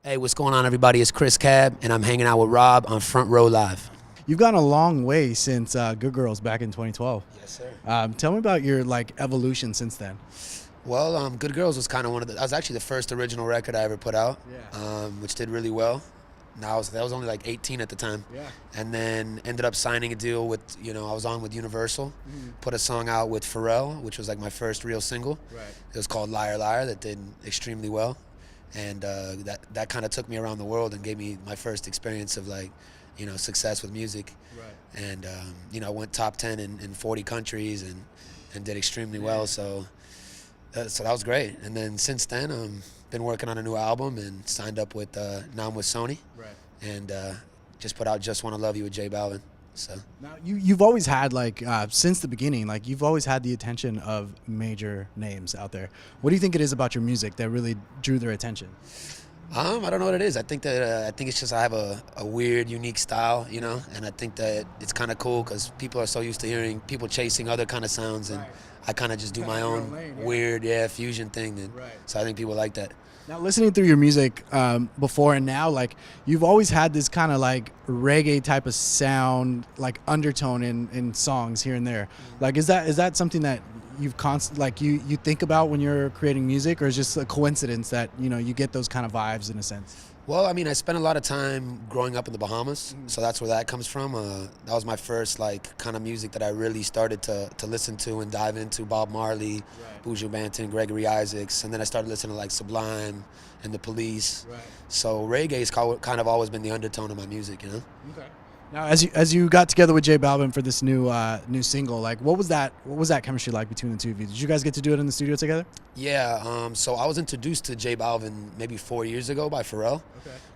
Hey, what's going on, everybody? It's Cris Cab, and I'm hanging out with Rob on Front Row Live. You've gone a long way since Good Girls back in 2012. Yes, sir. Tell me about your evolution since then. Well, Good Girls was kind of that was actually the first original record I ever put out, which did really well. Now that was only like 18 at the time, and then ended up signing a deal with, I was on with Universal, put a song out with Pharrell, which was like my first real single. It was called Liar Liar, that did extremely well, and that kind of took me around the world and gave me my first experience of success with music. And I went top 10 in 40 countries and did extremely well. So that was great. And then since then, been working on a new album and signed up with now I'm with Sony, and just put out Just Wanna Love You with J Balvin. So now you've always had since the beginning, you've always had the attention of major names out there. What do you think it is about your music that really drew their attention? I don't know what it is. I think it's just I have a weird, unique style, and I think that it's kind of cool because people are so used to hearing people chasing other kind of sounds, and I kind of just do my own weird, fusion thing, and so I think people like that. Now, listening through your music before and now, you've always had this kind of reggae type of sound, undertone in songs here and there. Is that something that you've you think about when you're creating music, or is it just a coincidence that you get those kind of vibes in a sense? Well, I spent a lot of time growing up in the Bahamas, so that's where that comes from. That was my first kind of music that I really started to listen to and dive into. Bob Marley, Buju Banton, Gregory Isaacs, and then I started listening to Sublime and The Police. So reggae has kind of always been the undertone of my music, Okay. Now, as you got together with J Balvin for this new single, what was that chemistry like between the two of you? Did you guys get to do it in the studio together? Yeah. So I was introduced to J Balvin maybe 4 years ago by Pharrell,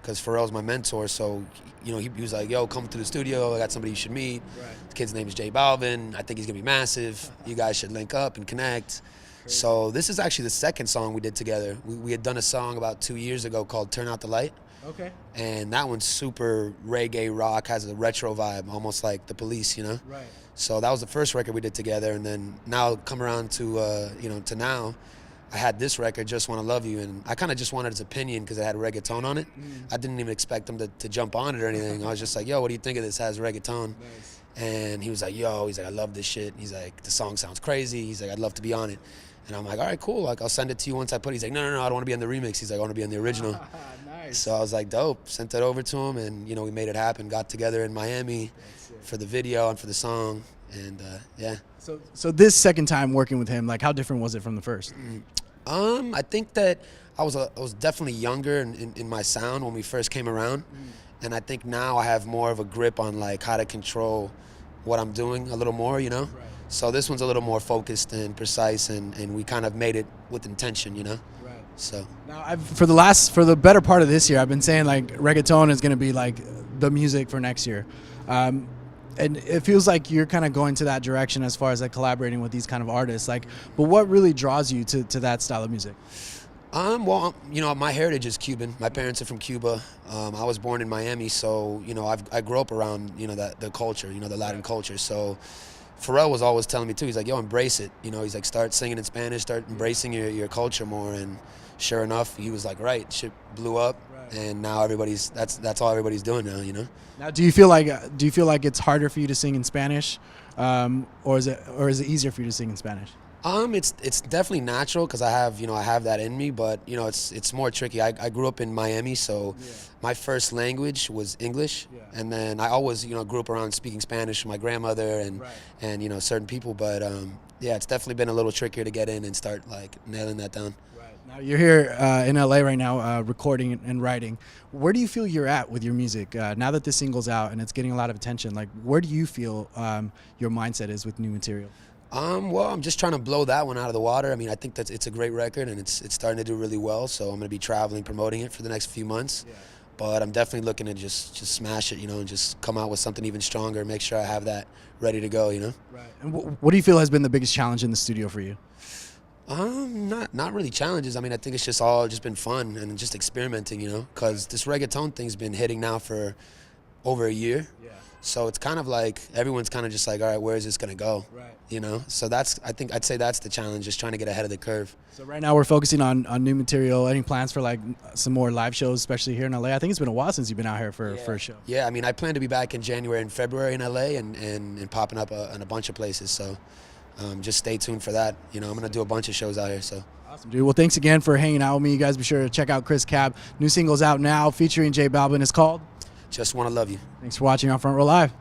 because Pharrell's my mentor. So he was like, "Yo, come to the studio. I got somebody you should meet. The kid's name is J Balvin. I think he's gonna be massive. You guys should link up and connect." So this is actually the second song we did together. We had done a song about 2 years ago called "Turn Out the Light." Okay. And that one's super reggae rock, has a retro vibe, almost like The Police, So that was the first record we did together, and then now come around to to now, I had this record, Just Wanna Love You, and I kind of just wanted his opinion because it had reggaeton on it. I didn't even expect him to jump on it or anything. I was just like, "Yo, what do you think of this? It has reggaeton." Nice. And he was like, "I love this shit." He's like, "The song sounds crazy." He's like, "I'd love to be on it." And I'm like, "All right, cool. I'll send it to you once I put it." He's like, "No, I don't want to be on the remix." He's like, "I want to be on the original." Nice. So I was like, dope. Sent it over to him, and we made it happen. Got together in Miami for the video and for the song, and yeah. So this second time working with him, how different was it from the first? I think that I was definitely younger in my sound when we first came around, and I think now I have more of a grip on how to control what I'm doing a little more, So this one's a little more focused and precise, and we kind of made it with intention, So now, for the better part of this year, I've been saying reggaeton is going to be the music for next year, and it feels like you're kind of going to that direction as far as collaborating with these kind of artists. But what really draws you to that style of music? Well, my heritage is Cuban. My parents are from Cuba. I was born in Miami, so I grew up around the culture, the Latin culture. So Pharrell was always telling me too. He's like, "Yo, embrace it." He's like, "Start singing in Spanish, start embracing your culture more." And sure enough, he was like, "Right, shit blew up." And now that's all everybody's doing now, Now, do you feel like it's harder for you to sing in Spanish, or is it easier for you to sing in Spanish? It's definitely natural because I have that in me, but it's more tricky. I grew up in Miami, so my first language was English, and then I always grew up around speaking Spanish with my grandmother and certain people, but it's definitely been a little trickier to get in and start nailing that down. Now you're here in LA right now, recording and writing. Where do you feel you're at with your music now that this single's out and it's getting a lot of attention? Where do you feel your mindset is with new material? Well, I'm just trying to blow that one out of the water. I think that it's a great record, and it's starting to do really well. So I'm going to be traveling, promoting it for the next few months. But I'm definitely looking to just smash it, and just come out with something even stronger. Make sure I have that ready to go, Right. And what do you feel has been the biggest challenge in the studio for you? Not really challenges. I think it's just all been fun and just experimenting, because this reggaeton thing's been hitting now for over a year. So it's kind of like everyone's kind of just like, all right, where is this gonna go? Right. You know. So I think I'd say that's the challenge, just trying to get ahead of the curve. So right now we're focusing on new material. Any plans for like some more live shows, especially here in LA? I think it's been a while since you've been out here for a show. Yeah, I mean, I plan to be back in January and February in LA and popping up in a bunch of places. So just stay tuned for that. You know, I'm gonna do a bunch of shows out here. So. Awesome, dude. Well, thanks again for hanging out with me. You guys be sure to check out Cris Cab. New single's out now featuring J Balvin. It's called Just Wanna Love You. Thanks for watching on Front Row Live.